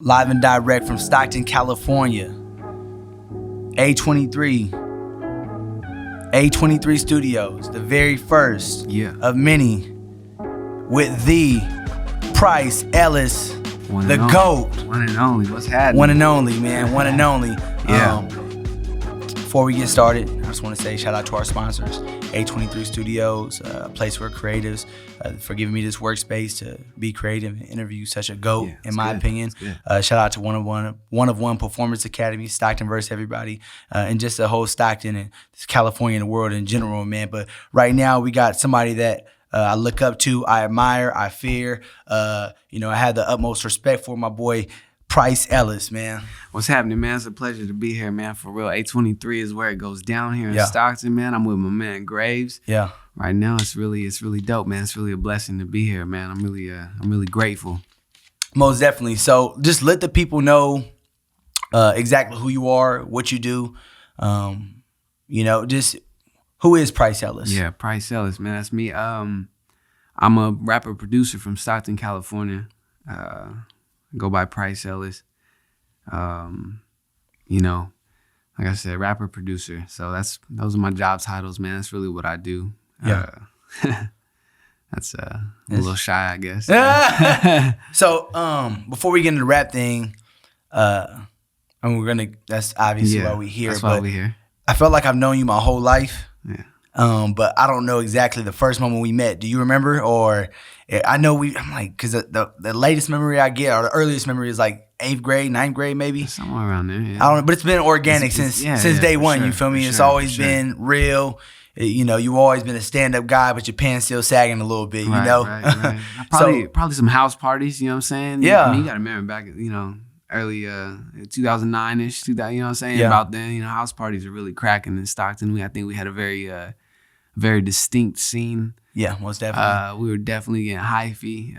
Live and direct from Stockton, California. A23 Studios, the very first of many, with the Pryce Ellis, the GOAT. One and only. What's happening? One and only, man. One and only. Yeah. Before we get started, I just want to say shout out to our sponsors, A23 Studios, a place where creatives, for giving me this workspace to be creative and interview such a GOAT, in my opinion. Shout out to One of One Performance Academy, Stockton versus everybody, and just the whole Stockton and California and the world in general, man. But right now we got somebody that I look up to, I admire, I fear. I have the utmost respect for my boy, Pryce Ellis, man. What's happening, man? It's a pleasure to be here, man. For real, A23 is where it goes down here in Stockton, man. I'm with my man Graves. Yeah. Right now, it's really dope, man. It's really a blessing to be here, man. I'm really grateful. Most definitely. So just let the people know exactly who you are, what you do. Just who is Pryce Ellis? Yeah, Pryce Ellis, man. That's me. I'm a rapper producer from Stockton, California. Go by Pryce Ellis. Like I said, rapper, producer. So those are my job titles, man. That's really what I do. Yeah. That's a little shy, I guess. So before we get into the rap thing, that's obviously why we're here. That's why we're here. I felt like I've known you my whole life. Yeah. But I don't know exactly the first moment we met. Do you remember? Or I'm like, because the latest memory I get, or the earliest memory is like 8th grade, 9th grade, maybe. Somewhere around there, yeah. I don't know, but it's been organic since day one, you feel me? It's always been real. You've always been a stand-up guy, but your pants still sagging a little bit, you know? Right. Probably some house parties, you know what I'm saying? Yeah. I mean, you got to remember back, early 2009-ish, you know what I'm saying? Yeah. About then, house parties are really cracking in Stockton. I think we had a very distinct scene. Yeah, most definitely. We were definitely getting hyphy,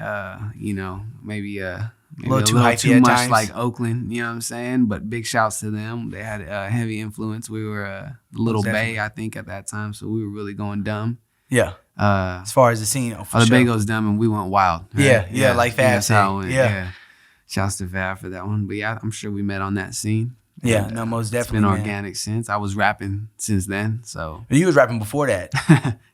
maybe a little too hyphy too at much times. like Oakland, you know what I'm saying? But big shouts to them. They had a heavy influence. We were Little Bay, I think, at that time, so we were really going dumb. Yeah. As far as the scene, the Bay goes dumb and we went wild. Right? Yeah, like Fab that's how it said. went. Yeah. Shouts to Fab for that one. But yeah, I'm sure we met on that scene. Yeah, And, no, most definitely. It's been man. organic since. I was rapping since then, so. You was rapping before that.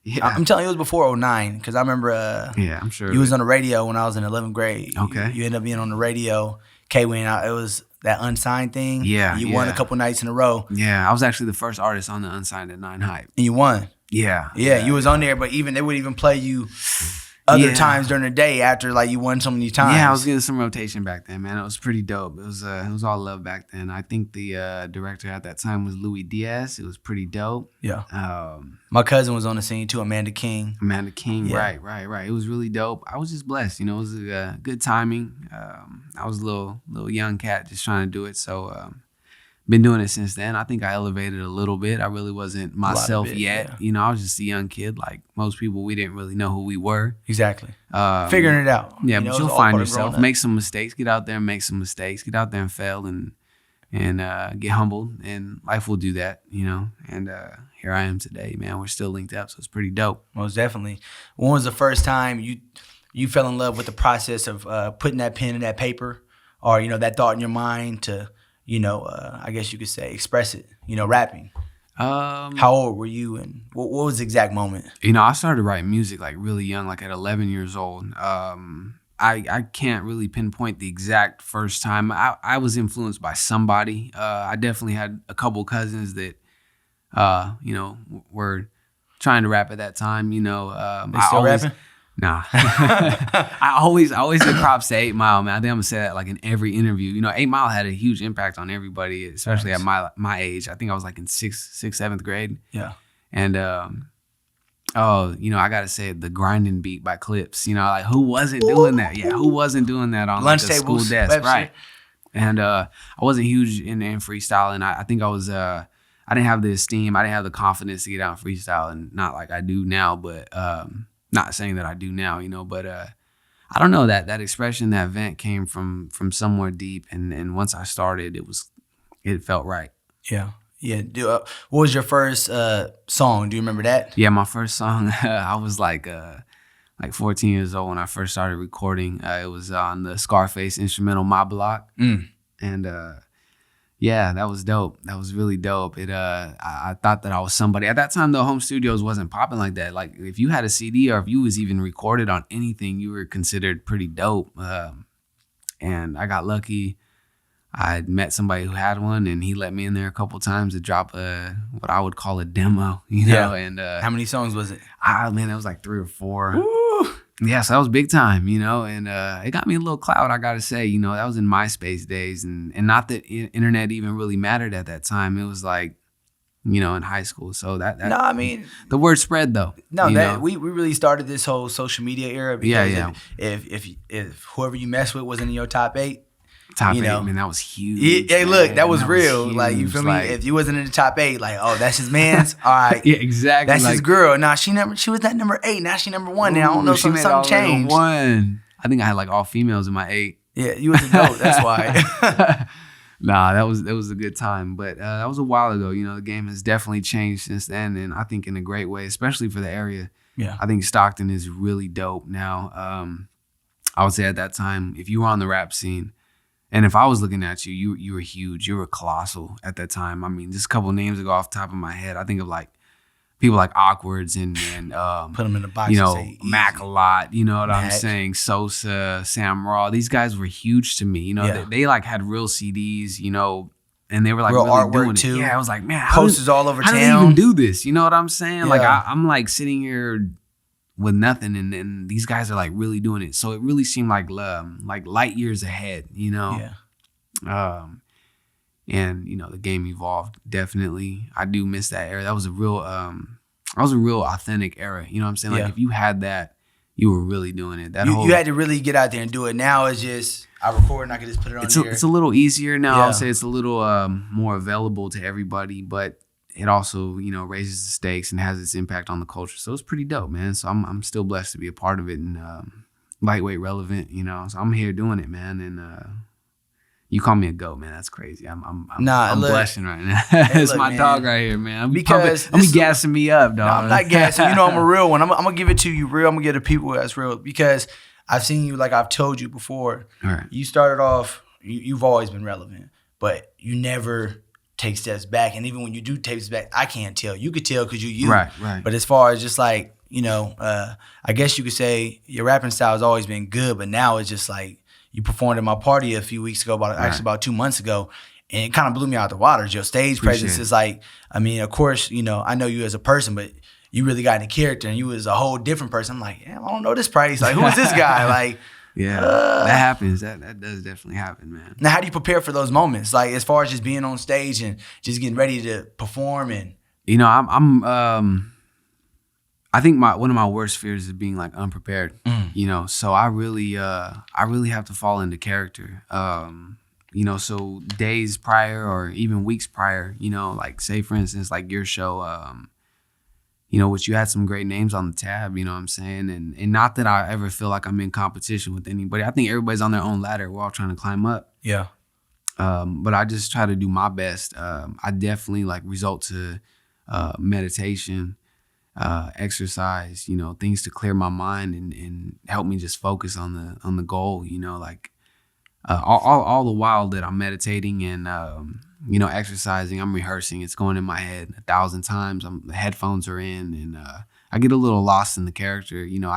Yeah. I'm telling you, it was before 2009, because I remember I'm sure. you was on the radio when I was in 11th grade. Okay. You ended up being on the radio. It was that unsigned thing. Yeah. You won a couple nights in a row. Yeah, I was actually the first artist on the Unsigned at 9 Hype. And you won. Yeah. Yeah, you was on there, but they would even play you other times during the day after like you won so many times. Yeah, I was getting some rotation back then, man. It was pretty dope. It was all love back then. I think the director at that time was Louis Diaz. It was pretty dope. Yeah. My cousin was on the scene too, Amanda King. Yeah. Right. It was really dope. I was just blessed, it was good timing. I was a little young cat just trying to do it, so been doing it since then. I think I elevated a little bit. I really wasn't myself yet. Yeah. I was just a young kid. Like most people, we didn't really know who we were. Exactly. Figuring it out. Yeah, but you'll find yourself. Make some mistakes. Get out there and make some mistakes. Get out there and fail and get humbled. And life will do that, And here I am today, man. We're still linked up, so it's pretty dope. Most definitely. When was the first time you fell in love with the process of putting that pen in that paper, or that thought in your mind to I guess you could say express it, rapping? How old were you, and what was the exact moment? I started writing music like really young, like at 11 years old. I can't really pinpoint the exact first time. I was influenced by somebody. I definitely had a couple cousins that, were trying to rap at that time. They still rapping? Nah. I always give props to 8 Mile, man. I think I'm gonna say that like in every interview. 8 Mile had a huge impact on everybody, especially at my age. I think I was like in 6th, 7th grade. Yeah. And I gotta say the grinding beat by Clips. Like who wasn't doing that? Yeah, who wasn't doing that on lunch like a tables, school desk, right? Shit. And I wasn't huge in freestyling. I think I was I didn't have the esteem, I didn't have the confidence to get out and freestyle, and not like I do now, but not saying that I do now, but I don't know, that expression, that vent came from somewhere deep, and once I started, it felt right. Yeah. What was your first song? Do you remember that? Yeah, my first song, I was like like 14 years old when I first started recording. It was on the Scarface instrumental My Block. And yeah, that was dope. That was really dope. I thought that I was somebody. At that time, though, home studios wasn't popping like that. Like, if you had a CD or if you was even recorded on anything, you were considered pretty dope. And I got lucky. I met somebody who had one, and he let me in there a couple times to drop what I would call a demo, you know. Yeah. And how many songs was it? Man, it was like 3 or 4. Woo! Yeah, so that was big time, you know, and it got me a little clout, I gotta say. You know, that was in MySpace days, and not that internet even really mattered at that time. It was like, you know, in high school. So that no, I mean, the word spread though. No, that we really started this whole social media era because if whoever you mess with wasn't in your top 8. Top 8, man, that was huge. Hey, look, that was real. Huge. Like, you feel me? If you wasn't in the top 8, like, oh, that's his man's. All right, yeah, exactly. That's his girl. Nah, she was that number 8. Now she number 1. Now I don't know, something changed. 1. I think I had like all females in my 8. Yeah, you was a goat. That's why. Nah, that was a good time, but that was a while ago. You know, the game has definitely changed since then, and I think in a great way, especially for the area. Yeah, I think Stockton is really dope now. I would say at that time, if you were on the rap scene. And if I was looking at you, you were huge. You were colossal at that time. I mean, just a couple of names that go off the top of my head. I think of like people like Awkwards and put them in the box. You know, Mac a lot. You know what I'm saying? Sosa, Sam Raw. These guys were huge to me. You know, they like had real CDs. You know, and they were like real really artwork doing too. It. Yeah, I was like, man, posters all over town. How do they even do this? You know what I'm saying? Yeah. Like I'm like sitting here with nothing, and these guys are like really doing it. So it really seemed like light years ahead, you know. Yeah. And you know, the game evolved definitely. I do miss that era. That was a real authentic era. You know what I'm saying? Like if you had that, you were really doing it. You had to really get out there and do it. Now it's just I record and I can just put it on there. It's a little easier now. I'll say it's a little more available to everybody, but it also, you know, raises the stakes and has its impact on the culture. So it's pretty dope, man. So I'm still blessed to be a part of it and lightweight relevant, you know. So I'm here doing it, man. And you call me a goat, man. That's crazy. I'm blushing right now. It's my man. Dog right here, man. I'm be gassing me up, dog. No, I'm not gassing. You know, I'm a real one. I'm gonna give it to you real. I'm gonna give the people that's real because I've seen you, like I've told you before. All right. You started off. You've always been relevant, but you never take steps back. And even when you do take steps back, I can't tell. You could tell because you. Right. But as far as just like, you know, I guess you could say your rapping style has always been good, but now it's just like you performed at my party a few weeks ago, about 2 months ago, and it kind of blew me out the water. Your stage presence is like, I mean, of course, you know, I know you as a person, but you really got into character and you was a whole different person. I'm like, I don't know this Pryce. Like, who is this guy? Like, yeah, that happens. That does definitely happen, man. Now, how do you prepare for those moments? Like, as far as just being on stage and just getting ready to perform and. You know, I think one of my worst fears is being like unprepared. You know, so I really have to fall into character. You know, so days prior or even weeks prior, you know, like say for instance, like your show, you know, which you had some great names on the tab, you know what I'm saying? And not that I ever feel like I'm in competition with anybody. I think everybody's on their own ladder. We're all trying to climb up. Yeah. But I just try to do my best. I definitely like resort to meditation, exercise, you know, things to clear my mind and help me just focus on the goal, you know, like all the while that I'm meditating and you know, exercising, I'm rehearsing. It's going in my head 1,000 times. The headphones are in, and I get a little lost in the character. You know,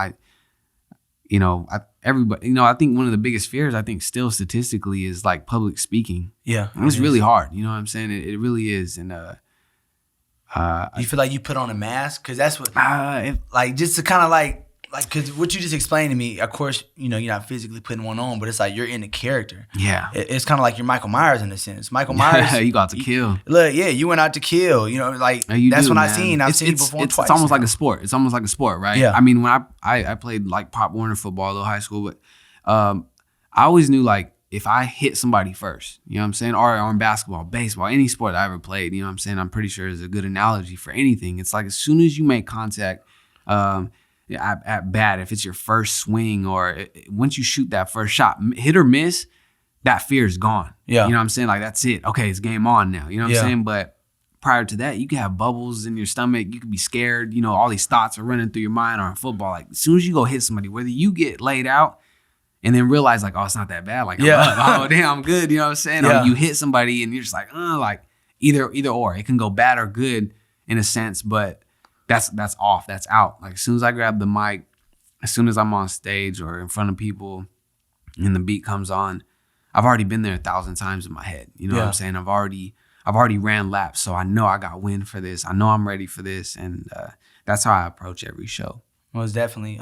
everybody. You know, I think one of the biggest fears, I think, still statistically, is like public speaking. Yeah, and it's really hard. You know what I'm saying? It really is, and you feel like you put on a mask because that's what, like, just to kind of like, because what you just explained to me, of course, you know, you're not physically putting one on, but it's like you're in the character. Yeah. It's kind of like you're Michael Myers in a sense. Michael Myers. You got to kill. Look, yeah, you went out to kill. You know, like, that's when I've seen you perform twice. It's almost like a sport. It's almost like a sport, right? Yeah. I mean, when I played like Pop Warner football, though, high school, but I always knew like if I hit somebody first, you know what I'm saying? Or in basketball, baseball, any sport I ever played, you know what I'm saying? I'm pretty sure is a good analogy for anything. It's like as soon as you make contact, at bat, if it's your first swing or once you shoot that first shot, hit or miss, that fear is gone. Yeah. You know what I'm saying? Like, that's it. Okay, it's game on now. You know what I'm saying? But prior to that, you could have bubbles in your stomach. You could be scared. You know, all these thoughts are running through your mind. Or in football, like as soon as you go hit somebody, whether you get laid out and then realize like, oh, it's not that bad. Like, I'm up. Oh, damn, I'm good. You know what I'm saying? Or you hit somebody and you're just like either or. It can go bad or good in a sense, but that's off. That's out. Like as soon as I grab the mic, as soon as I'm on stage or in front of people and the beat comes on, I've already been there 1,000 times in my head. You know what I'm saying? I've already ran laps, so I know I got wind for this. I know I'm ready for this, and that's how I approach every show. Most definitely.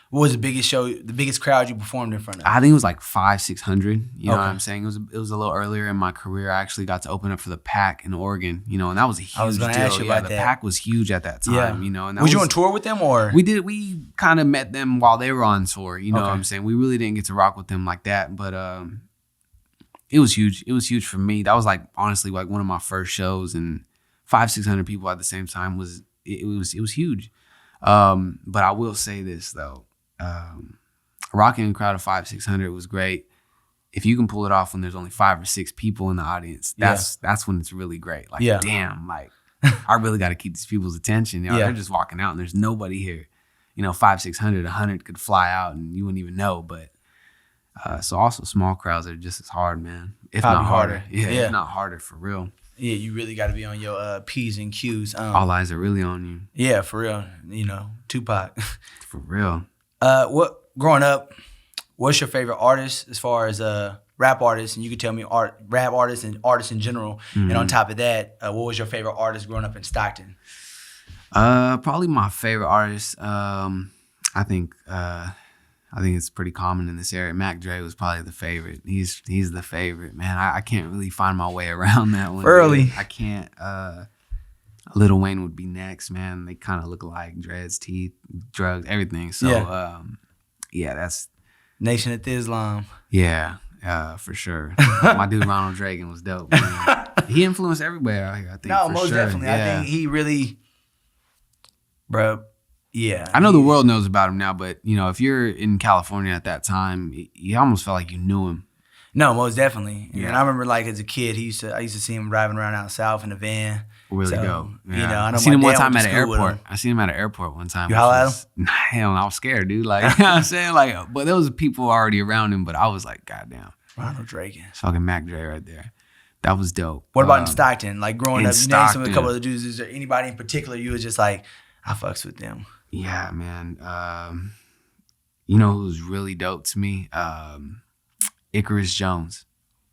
What was the biggest crowd you performed in front of? I think it was like 500-600. You know what I'm saying? It was a little earlier in my career. I actually got to open up for the Pack in Oregon. You know, and that was a huge deal. I was going to ask you about that. The Pack was huge at that time. Yeah. You know, and was you on tour with them or? We kind of met them while they were on tour. You know what I'm saying? We really didn't get to rock with them like that, but it was huge. It was huge for me. That was like honestly like one of my first shows, and 500-600 people at the same time was huge. But I will say this though. Rocking a crowd of 500-600 was great. If you can pull it off when there's only 5 or 6 people in the audience, that's when it's really great. Like, damn, like I really got to keep these people's attention. You know, they're just walking out and there's nobody here. You know, 500-600, 100 could fly out and you wouldn't even know. But so also small crowds are just as hard, man. If probably not harder. Yeah, if not harder for real. Yeah, you really got to be on your P's and Q's. All eyes are really on you. Yeah, for real. You know, Tupac. For real. Growing up, what's your favorite artist as far as rap artists? And you can tell me rap artists and artists in general. Mm-hmm. And on top of that, what was your favorite artist growing up in Stockton? Probably my favorite artist. I think it's pretty common in this area. Mac Dre was probably the favorite. He's the favorite, man. I can't really find my way around that one. Early, dude. I can't. Lil Wayne would be next, man. They kind of look alike. Dreads, teeth, drugs, everything. So, that's Nation of Islam. Yeah, for sure. My dude Ronald Reagan was dope, man. He influenced everywhere out here, I think. No, most definitely. Yeah. I think he really, bro. Yeah. I know the world knows about him now, but you know, if you're in California at that time, you almost felt like you knew him. No, most definitely. Yeah. And I remember, like, as a kid, I used to see him driving around out south in a van. Really dope. Yeah. You know, I seen him one time at an airport. I seen him at an airport one time. You holler at him? Hell, I was scared, dude. Like, you know what I'm saying? Like, but there was people already around him, but I was like, goddamn. Ronald Reagan. Fucking Mac Dre right there. That was dope. What about in Stockton? Like, growing up, you named a couple of the dudes. Is there anybody in particular you was just like, I fucks with them? Yeah, man. You know who was really dope to me? Icarus Jones.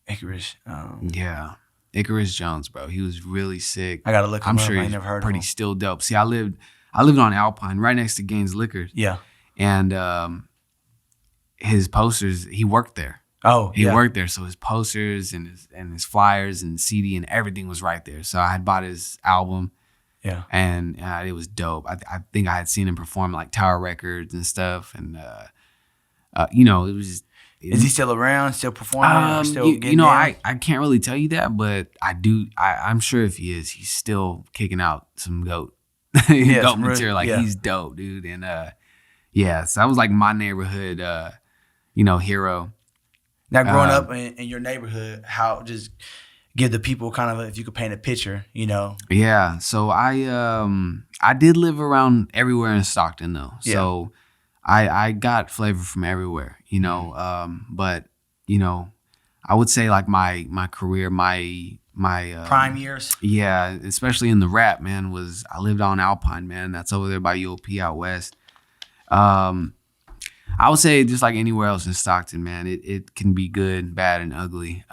Icarus. Yeah. Icarus Jones, bro. He was really sick. I gotta look him I'm up. sure I never heard pretty of him. still dope. See, I lived on Alpine, right next to Gaines Liquors. Yeah. And his posters, he worked there. Oh, he worked there. So his posters and his flyers and CD and everything was right there. So I had bought his album. Yeah. And it was dope. I think I had seen him perform like Tower Records and stuff. And you know, it was just. Is he still around, still performing? Or still getting I can't really tell you that, but I'm sure if he is, he's still kicking out some goat material. Like, he's dope, dude. And so that was like my neighborhood, hero. Now, growing up in your neighborhood, how just give the people kind of if you could paint a picture, you know? Yeah. So I did live around everywhere in Stockton though. Yeah. So I got flavor from everywhere, you know. But you know, I would say like my career, my prime years. Yeah, especially in the rap, man, was I lived on Alpine, man. That's over there by UOP out west. I would say just like anywhere else in Stockton, man, it can be good, bad, and ugly.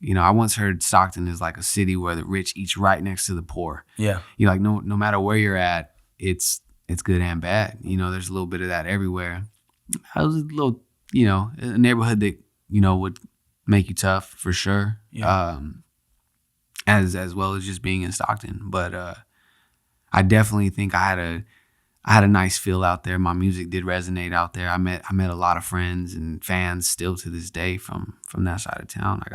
You know, I once heard Stockton is like a city where the rich eat right next to the poor. Yeah. You like no matter where you're at, it's good and bad. You know, there's a little bit of that everywhere. I was a little, you know, a neighborhood that, you know, would make you tough for sure. Yeah. As well as just being in Stockton. But I definitely think I had a nice feel out there. My music did resonate out there. I met a lot of friends and fans still to this day from that side of town. I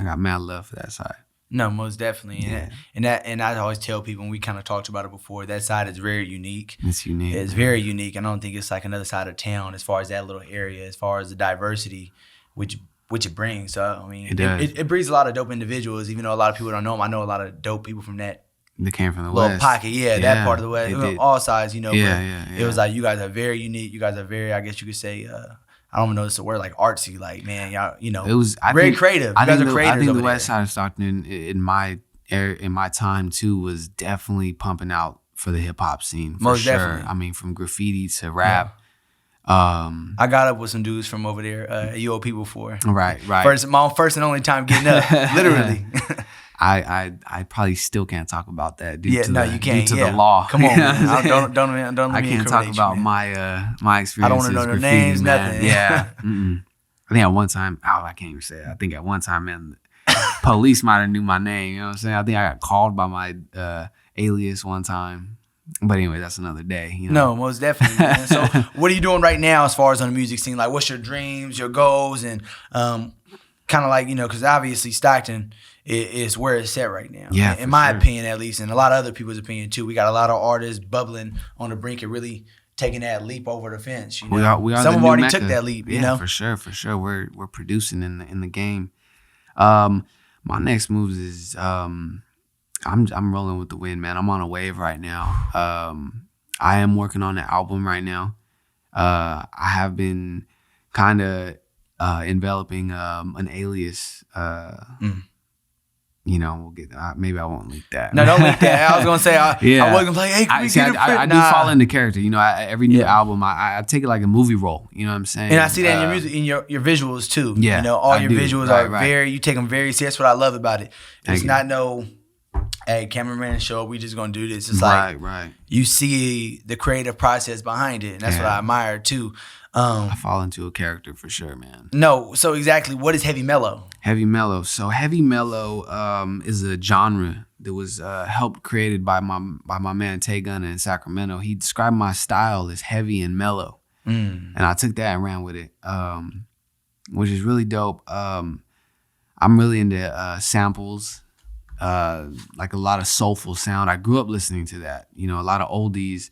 got mad love for that side. No, most definitely. Yeah. And I always tell people, and we kind of talked about it before, that side is very unique. It's unique. It's very unique. I don't think it's like another side of town as far as that little area, as far as the diversity, which which it brings. So I mean, It does. It brings a lot of dope individuals. Even though a lot of people don't know them, I know a lot of dope people from that They came from the little West. pocket. Yeah, that part of the West. All sides, you know. Yeah, but it was like you guys are very unique. You guys are very, I guess you could say, I don't even know if it's a word, like artsy. Like, man, y'all, you know, It was very creative. You guys are creators. I think over the West there. Side of Stockton in my time too was definitely pumping out for the hip hop scene. For Most sure. definitely. I mean, from graffiti to rap. I got up with some dudes from over there. You owe people for Right. my first and only time getting up, literally. I probably still can't talk about that due to you can't. due to the law. Come on, man. Don't let I me can't talk incriminate about you, man. my experiences. I don't want to know their graffiti, names, man. nothing. Yeah. I think at one time, I can't even say it. I think at one time, man, police might have knew my name. You know what I'm saying? I think I got called by my alias one time. But anyway, that's another day. You know? No, most definitely, man. So what are you doing right now as far as on the music scene? Like, what's your dreams, your goals, and kind of like, you know, because obviously Stockton is where it's at right now. Yeah, in my opinion, at least, and a lot of other people's opinion too. We got a lot of artists bubbling on the brink and really taking that leap over the fence. You know? We are Some the have new already Mecca. took that leap. Yeah, You know, for sure. We're producing in the game. My next moves is I'm rolling with the wind, man. I'm on a wave right now. I am working on an album right now. I have been kind of enveloping an alias. You know, we'll get. Maybe I won't leak that. no, don't leak that. I was gonna say, I wasn't like, hey, can we get a print? I do fall into character. You know, every new album, I take it like a movie role. You know what I'm saying? And I see that in your music, in your visuals too. Yeah, you know, all your visuals are right. very. You take them very serious. That's what I love about it. It's you. not no, hey, cameraman show. We just gonna do this. It's right. You see the creative process behind it, and that's what I admire too. I fall into a character for sure, man. No, so exactly, what is heavy mellow? Heavy mellow. So heavy mellow is a genre that was helped created by my man Tay Gunna in Sacramento. He described my style as heavy and mellow, and I took that and ran with it, which is really dope. I'm really into samples, like a lot of soulful sound. I grew up listening to that. You know, a lot of oldies.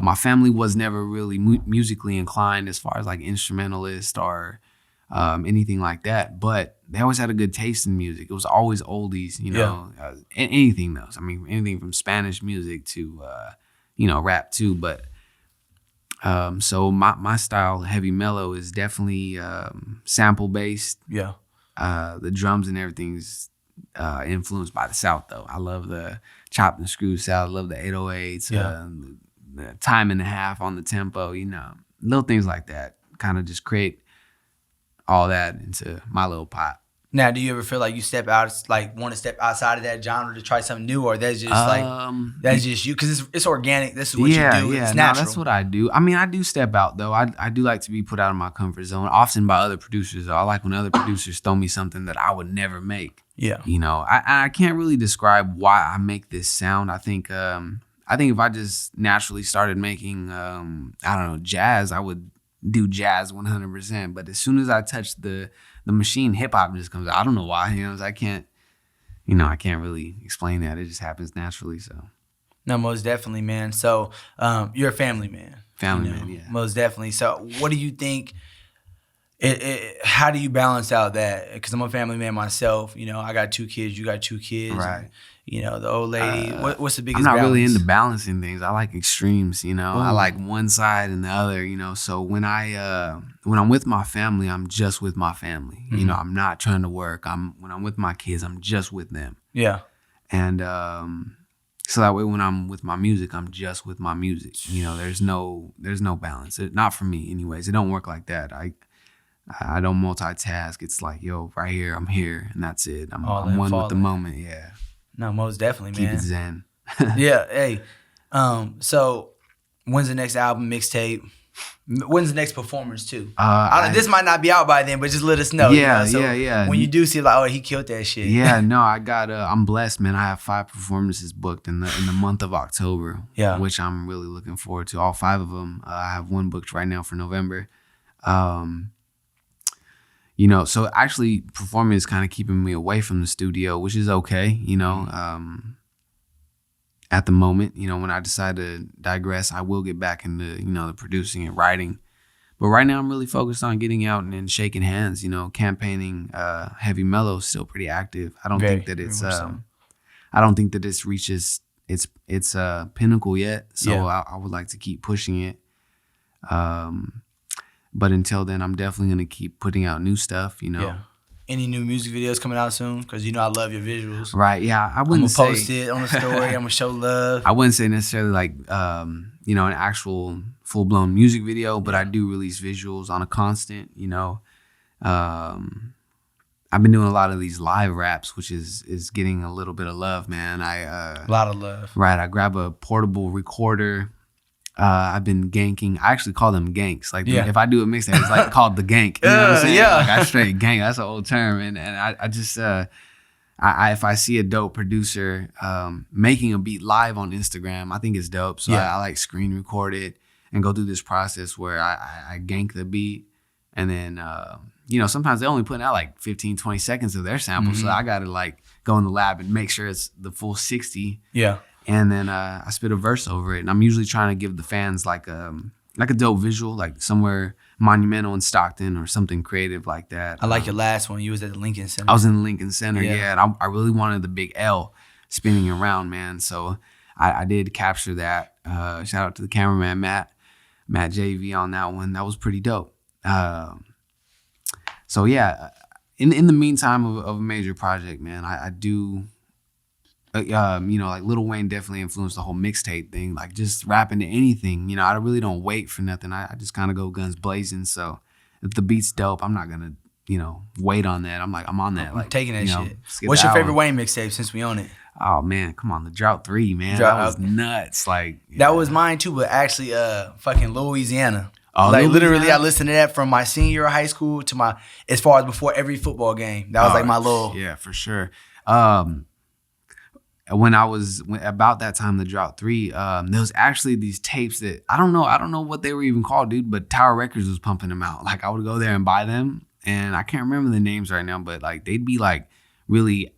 My family was never really musically inclined as far as like instrumentalist or anything like that, but they always had a good taste in music. It was always oldies, you know, anything though. I mean, anything from Spanish music to, rap too. But so my style, heavy mellow, is definitely sample based. Yeah. The drums and everything's influenced by the South though. I love the chopped and screwed South. I love the 808s. The time and a half on the tempo, you know, little things like that kind of just create all that into my little pot. Now, do you ever feel like you want to step outside of that genre to try something new, or that's just that's just you? Because it's organic. This is what you do. It's natural. That's what I do. I mean, I do step out though. I do like to be put out of my comfort zone, often by other producers. Though. I like when other producers throw me something that I would never make. Yeah, you know, I can't really describe why I make this sound. I think if I just naturally started making, jazz, I would do jazz 100%. But as soon as I touch the machine, hip hop just comes out. I don't know why. You know, I can't really explain that. It just happens naturally. So. No, most definitely, man. So you're a family man. Man, yeah. Most definitely. So what do you think? How do you balance out that? Because I'm a family man myself. You know, I got 2 kids. You got 2 kids. Right. And, you know, the old lady. What's the biggest? I'm not balance? really into balancing things. I like extremes. You know, I like one side and the other. You know, so when I'm with my family, I'm just with my family. You know, I'm not trying to work. When I'm with my kids, I'm just with them. Yeah. And so that way, when I'm with my music, I'm just with my music. You know, there's no balance. Not for me, anyways. It don't work like that. I don't multitask. It's like, yo, right here, I'm here, and that's it. I'm one with the moment. Yeah. No, most definitely, man. Keep it zen. Yeah. Hey. So, when's the next album, mixtape? When's the next performance too? This might not be out by then, but just let us know. Yeah, you know? So when you do see, like, oh, he killed that shit. Yeah, no, I got. I'm blessed, man. I have 5 performances booked in the month of October. Yeah, which I'm really looking forward to. All 5 of them. I have 1 booked right now for November. You know, so actually performing is kind of keeping me away from the studio, which is okay, you know. At the moment, you know, when I decide to digress, I will get back into, you know, the producing and writing. But right now I'm really focused on getting out and shaking hands, you know, campaigning. Heavy Mellow is still pretty active. I don't think that it's I don't think that it's reaches its pinnacle yet. So I would like to keep pushing it. But until then, I'm definitely gonna keep putting out new stuff, you know. Yeah. Any new music videos coming out soon? Because you know I love your visuals. Right, yeah. I wouldn't say... I'm going to post it on the story. I'm going to show love. I wouldn't say necessarily like, you know, an actual full-blown music video, but I do release visuals on a constant, you know. I've been doing a lot of these live raps, which is getting a little bit of love, man. A lot of love. Right, I grab a portable recorder. I've been ganking. I actually call them ganks. Like if I do a mixtape, it's like called the gank. You know what I'm saying? Yeah. Like I straight gank. That's an old term. And I just if I see a dope producer making a beat live on Instagram, I think it's dope. So I like screen record it and go through this process where I gank the beat. And then you know, sometimes they're only putting out like 15, 20 seconds of their sample. So I gotta like go in the lab and make sure it's the full 60. Yeah. And then I spit a verse over it. And I'm usually trying to give the fans like a dope visual, like somewhere monumental in Stockton or something creative like that. I like your last one. You was at the Lincoln Center. I was in the Lincoln Center, and I really wanted the big L spinning around, man. So I did capture that. Shout out to the cameraman, Matt JV on that one. That was pretty dope. So yeah, in the meantime of a major project, man, I do... you know, like Lil Wayne definitely influenced the whole mixtape thing, like just rapping to anything. You know, I really don't wait for nothing. I just kind of go guns blazing. So if the beat's dope, I'm not gonna, you know, wait on that. I'm on that. I'm like taking that shit. What's your favorite Wayne mixtape since we own it? Oh man, come on, the Drought 3, man. That was nuts. Like that was mine too, but actually, fucking Louisiana. Oh, like literally, I listened to that from my senior year of high school to as far as before every football game. That was like my little. Yeah, for sure. When about that time, the Drought 3, there was actually these tapes that I don't know what they were even called, dude, but Tower Records was pumping them out. Like I would go there and buy them, and I can't remember the names right now, but like they'd be like really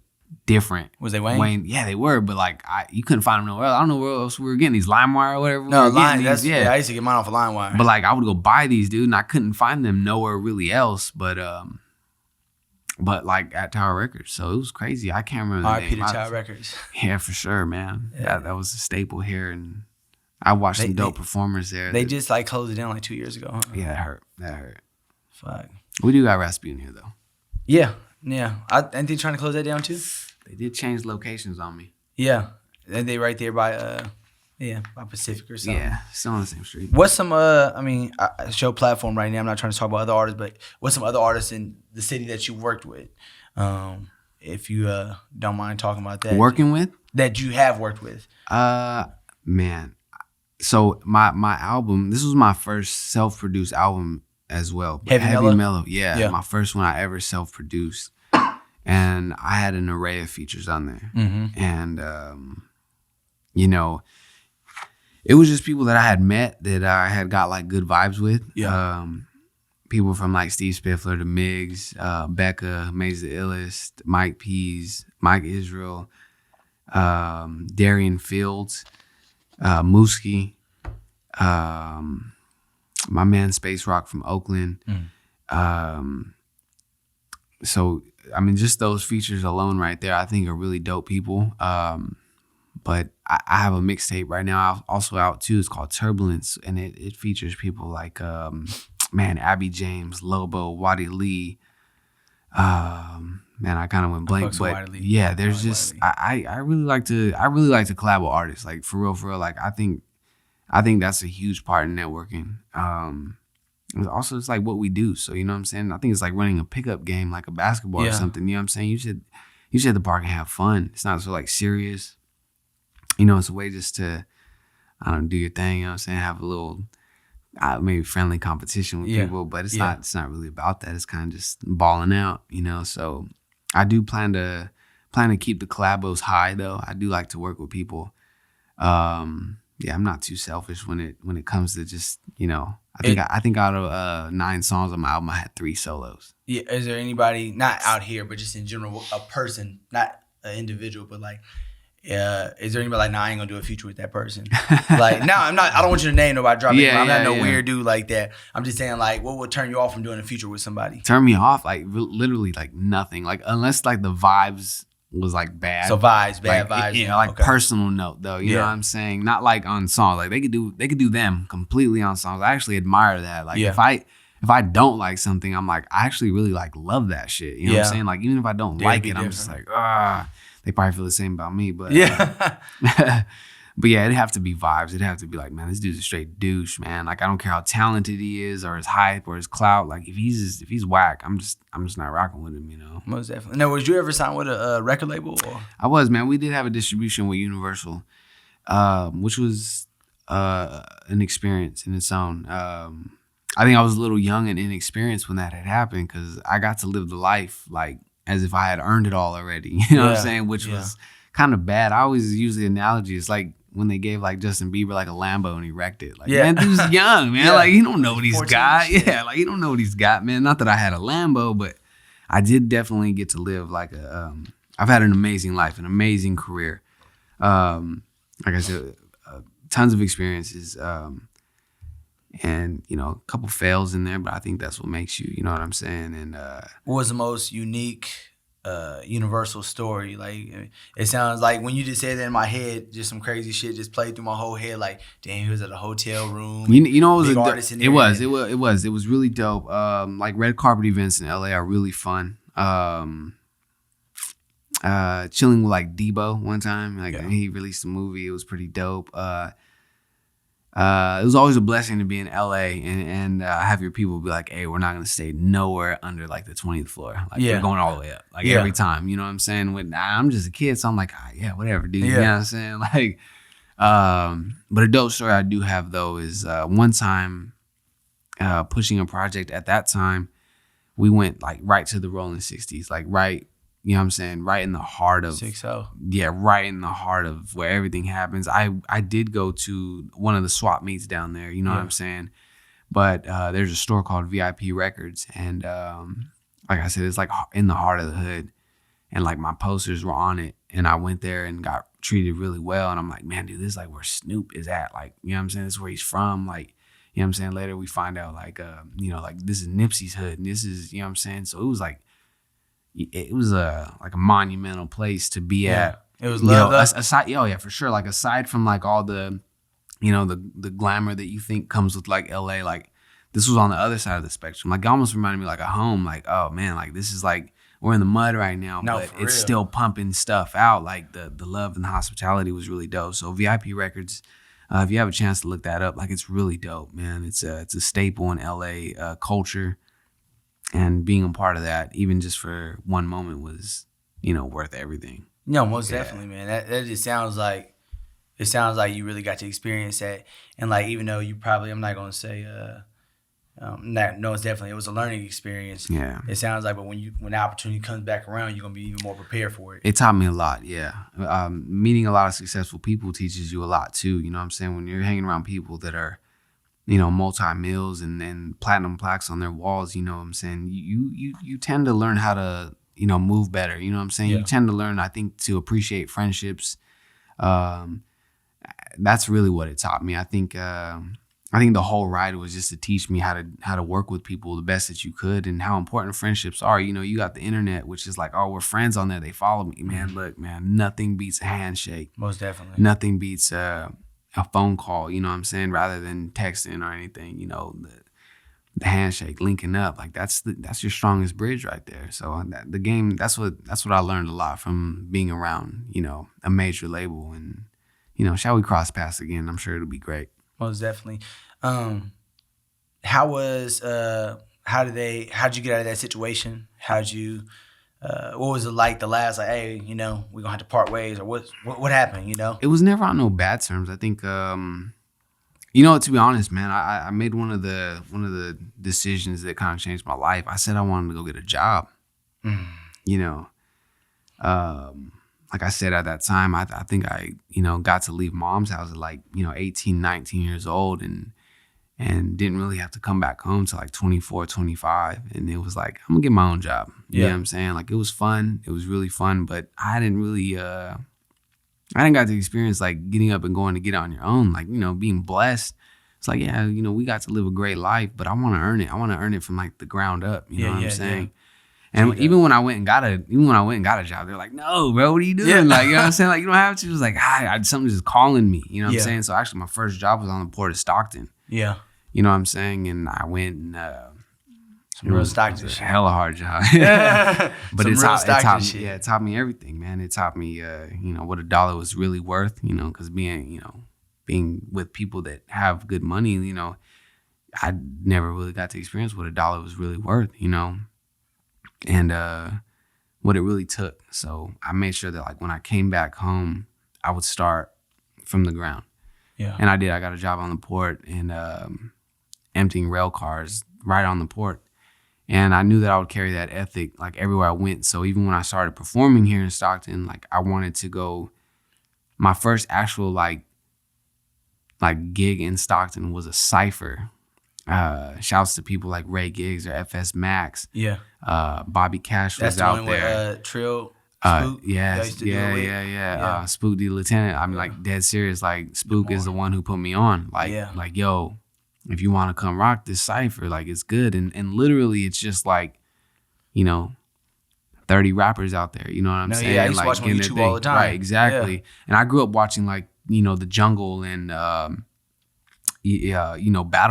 different. Was they Wayne? Yeah, they were, but like you couldn't find them nowhere else. I don't know where else we were getting these, LimeWire or whatever. No, Lime. I used to get mine off of LimeWire. But like I would go buy these, dude, and I couldn't find them nowhere really else, but like at Tower Records. So it was crazy. I can't remember the name. R.I.P. to Tower Records. Yeah, for sure, man. Yeah. That was a staple here. And I watched some dope performers there. They just like closed it down like 2 years ago, huh? Yeah, that hurt. Fuck. We do got Rasputin here, though. Yeah. Ain't they trying to close that down, too? They did change locations on me. Yeah. And they right there by Pacific or something. Yeah, still on the same street. What's some, show platform right now. I'm not trying to talk about other artists, but what's some other artists in the city that you worked with? If you don't mind talking about that. Working with? That you have worked with. Man. So my album, this was my first self-produced album as well. Heavy Mellow. Yeah, my first one I ever self-produced. And I had an array of features on there. Mm-hmm. And, you know, it was just people that I had met that I had got like good vibes with. Yeah. People from like Steve Spiffler to Miggs, Becca, Maze the Illest, Mike Pease, Mike Israel, Darian Fields, Mooski, my man Space Rock from Oakland. So, I mean, just those features alone right there, I think are really dope people. But I have a mixtape right now also out too. It's called Turbulence, and it features people like Abby James, Lobo, Waddy Lee. Man, I kind of went blank, but yeah, there's just I really like to collab with artists, like for real. Like I think that's a huge part in networking. Also, it's like what we do. So you know what I'm saying. I think it's like running a pickup game, like a basketball or something. You know what I'm saying. You should hit the park and have fun. It's not so like serious. You know, it's a way just to, I don't know, do your thing, you know what I'm saying? Have a little, maybe friendly competition with people, but it's not really about that. It's kind of just balling out, you know? So I do plan to keep the collabos high, though. I do like to work with people. I'm not too selfish when it comes to just, you know, I think out of 9 songs on my album, I had 3 solos. Yeah, is there anybody, not out here, but just in general, a person, not an individual, but like, is there anybody like, nah, I ain't gonna do a feature with that person? Like, no, I'm not. I don't want you to name nobody, drop it. I'm not no weird dude like that. I'm just saying, like, what would turn you off from doing a feature with somebody? Turn me off, like literally, like nothing. Like unless like the vibes was like bad. So vibes, bad like, vibes. Like personal note though. You know what I'm saying? Not like on songs. Like they could do them completely on songs. I actually admire that. Like if I don't like something, I'm like, I actually really like love that shit. You know what I'm saying? Like even if I don't like it, I'm just like, they probably feel the same about me. But but yeah, it'd have to be vibes. It'd have to be like, man, this dude's a straight douche, man. Like I don't care how talented he is or his hype or his clout. Like if he's whack, I'm just not rocking with him, you know. Most definitely. Now, was you ever signed with a record label? Or? I was, man. We did have a distribution with Universal, which was an experience in its own. I think I was a little young and inexperienced when that had happened because I got to live the life like as if I had earned it all already. You know what I'm saying? Which was kind of bad. I always use the analogy. It's like when they gave like Justin Bieber like a Lambo and he wrecked it. Like, man, dude's young, man. Like he don't know what he's got. Yeah, like he don't know what he's got, man. Not that I had a Lambo, but I did definitely get to live like a. I've had an amazing life, an amazing career. Like I said, tons of experiences. And, you know, a couple fails in there, but I think that's what makes you, you know what I'm saying? And what was the most unique Universal story? Like, it sounds like when you just said that in my head, just some crazy shit just played through my whole head. Like, damn, he was at a hotel room. You know, it was it was really dope. Like red carpet events in LA are really fun. Chilling with like Debo one time, like he released a movie. It was pretty dope. It was always a blessing to be in LA and have your people be like, hey, we're not going to stay nowhere under like the 20th floor. Like we're going all the way up. Like every time, you know what I'm saying? I'm just a kid, so I'm like, whatever, dude. You know what I'm saying? Like, but a dope story I do have though is one time pushing a project at that time, we went like right to the Rolling 60s, like right, you know what I'm saying? Right in the heart of 6-0. Yeah, right in the heart of where everything happens. I did go to one of the swap meets down there, you know what I'm saying? But there's a store called VIP Records. And like I said, it's like in the heart of the hood. And like my posters were on it. And I went there and got treated really well. And I'm like, man, dude, this is like where Snoop is at. Like, you know what I'm saying? This is where he's from. Like, you know what I'm saying? Later we find out like, you know, like this is Nipsey's hood. And this is, you know what I'm saying? So it was like, it was like a monumental place to be at. It was love. Aside, for sure. Like aside from like all the, you know, the glamour that you think comes with like LA, like this was on the other side of the spectrum. Like it almost reminded me like a home. Like, oh man, like this is like we're in the mud right now, but it's still pumping stuff out. Like the love and the hospitality was really dope. So VIP Records, if you have a chance to look that up, like it's really dope, man. It's a staple in LA culture. And being a part of that, even just for one moment, was, you know, worth everything. No, most definitely, man. That just sounds like you really got to experience that. And like, even though you probably, I'm not gonna say, it was a learning experience. Yeah. It sounds like, but when the opportunity comes back around, you're gonna be even more prepared for it. It taught me a lot. Yeah. Meeting a lot of successful people teaches you a lot too. You know what I'm saying? When you're hanging around people that are, you know, multi-mills and platinum plaques on their walls, you know what I'm saying? You tend to learn how to, you know, move better. You know what I'm saying? Yeah. You tend to learn, I think, to appreciate friendships. That's really what it taught me. I think the whole ride was just to teach me how to work with people the best that you could and how important friendships are. You know, you got the internet, which is like, oh, we're friends on there. They follow me. Man, look, man, nothing beats a handshake. Most definitely. Nothing beats a phone call, you know what I'm saying, rather than texting or anything. You know, the handshake, linking up, like that's your strongest bridge right there. So the game, that's what I learned a lot from being around, you know, a major label. And, you know, shall we cross paths again? I'm sure it'll be great. Most definitely. How'd you get out of that situation? What was it like the last, like, hey, you know, we're gonna have to part ways, or what happened, you know? It was never on no bad terms. I think, you know, to be honest, man, I made one of the decisions that kind of changed my life. I said I wanted to go get a job. You know, like I said at that time, I think I, you know, got to leave mom's house at like, you know, 18, 19 years old and didn't really have to come back home till like 24, 25. And it was like, I'm gonna get my own job. You know what I'm saying? Like it was fun. It was really fun, but I didn't really, I didn't got to experience like getting up and going to get on your own, like, being blessed. It's like, yeah, we got to live a great life, but I want to earn it. I want to earn it from like the ground up. You know what I'm saying? Yeah. And even when I went and got a job, they're like, no, bro, what are you doing? Yeah. Like, you know what I'm saying? Like, you don't have to. It was like, something's just calling me. You know what I'm saying? So actually my first job was on the port of Stockton. Yeah. You know what I'm saying? And I went and some real Stockton shit. Hella hard job. But it taught me everything, man. It taught me what a dollar was really worth, because being with people that have good money, I never really got to experience what a dollar was really worth, and what it really took. So I made sure that like when I came back home, I would start from the ground. Yeah. And I did. I got a job on the port and emptying rail cars right on the port. And I knew that I would carry that ethic like everywhere I went. So even when I started performing here in Stockton, like I wanted to go. My first actual like gig in Stockton was a cypher. Shouts to people like Ray Giggs or FS Max. Yeah. Bobby Cash That's was out the one there. With Trill. Spook. Yeah. Spook the Lieutenant. I'm like dead serious. Like Spook is the one who put me on. Like yo, if you want to come rock this cypher, like it's good. And literally it's just like, 30 rappers out there. You know what I'm saying? Yeah, I used like, to watch on YouTube all the time. Right, exactly. Yeah. And I grew up watching like, the Jungle and battle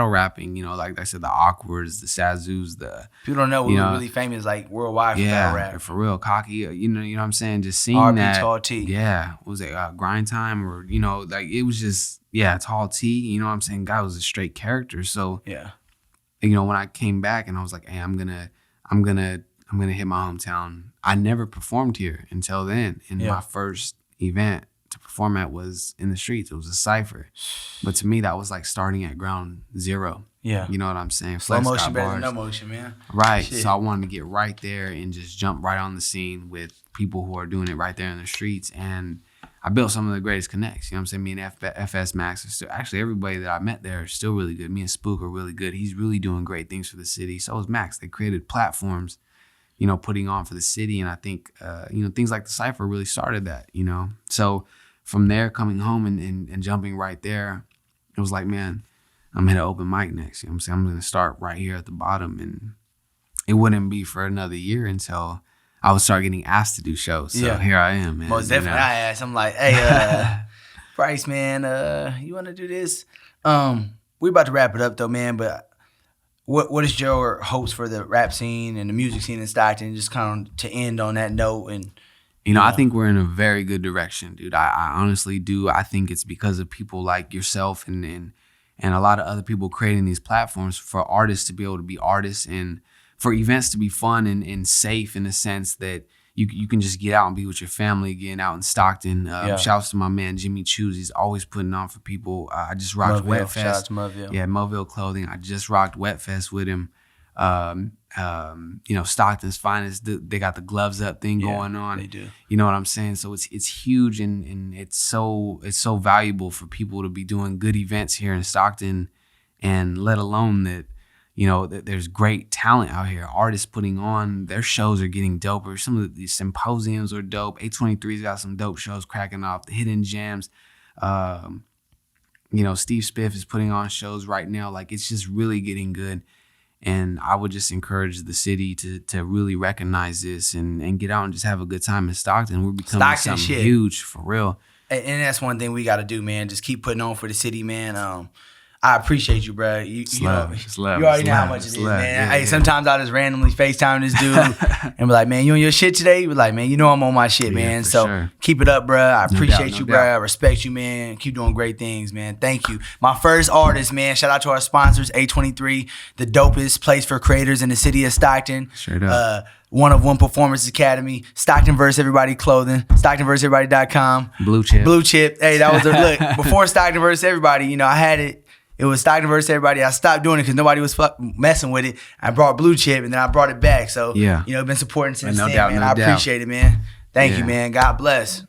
rapping, like I said, the Awkwards, the Sazus, people don't know we were really famous like worldwide for battle rap. For real, Cocky, you know what I'm saying? Just seeing RB that. Tall T. Yeah. What was it? Grind Time or, like it was just, Tall T, you know what I'm saying? Guy was a straight character. So, yeah. When I came back and I was like, hey, I'm gonna hit my hometown. I never performed here until then. And my first event to perform at was in the streets. It was a cypher. But to me, that was like starting at ground zero. Yeah. You know what I'm saying? Slow motion better than no motion, man. Right. Shit. So I wanted to get right there and just jump right on the scene with people who are doing it right there in the streets. And I built some of the greatest connects. You know what I'm saying? Me and FS Max are still, actually everybody that I met there is still really good. Me and Spook are really good. He's really doing great things for the city. So is Max. They created platforms, putting on for the city. And I think, things like the Cypher really started that, So from there, coming home and jumping right there, it was like, man, I'm going to open mic next. You know what I'm saying? I'm going to start right here at the bottom. And it wouldn't be for another year until I would start getting asked to do shows. So here I am, man. Most definitely. I asked. I'm like, hey, Pryce, man, you want to do this? We're about to wrap it up, though, man. But what is your hopes for the rap scene and the music scene in Stockton? Just kind of to end on that note. And I think we're in a very good direction, dude. I honestly do. I think it's because of people like yourself and a lot of other people creating these platforms for artists to be able to be artists and for events to be fun and safe in the sense that you can just get out and be with your family again out in Stockton. Shouts to my man Jimmy Choose. He's always putting on for people. I just rocked Wet Fest. Shout out to Mobile. Yeah, Mobile Clothing. I just rocked Wet Fest with him. Stockton's finest. They got the gloves up thing going on. They do. You know what I'm saying? So it's huge and it's so valuable for people to be doing good events here in Stockton, and let alone that. That there's great talent out here. Artists putting on, their shows are getting doper. Some of these symposiums are dope. A23's got some dope shows cracking off. The Hidden Gems. Steve Spiff is putting on shows right now. Like, it's just really getting good. And I would just encourage the city to really recognize this and get out and just have a good time in Stockton. We're becoming something huge, for real. And that's one thing we got to do, man. Just keep putting on for the city, man. I appreciate you, bro. You already know how much it is, man. Hey, sometimes I just randomly FaceTime this dude and be like, man, you on your shit today? You be like, man, I'm on my shit, man. So keep it up, bro. I appreciate you, bro. I respect you, man. Keep doing great things, man. Thank you. My first artist, man. Shout out to our sponsors, A23, the dopest place for creators in the city of Stockton. Straight up. One of One Performance Academy, Stockton vs. Everybody Clothing, StocktonVsEverybody.com. Blue Chip. Hey, that was look. Before Stockton vs. Everybody, I had it. It was Stockton vs. Everybody. I stopped doing it because nobody was messing with it. I brought Blue Chip and then I brought it back. So, been supporting since then, man. I appreciate it, man. Thank you, man. God bless.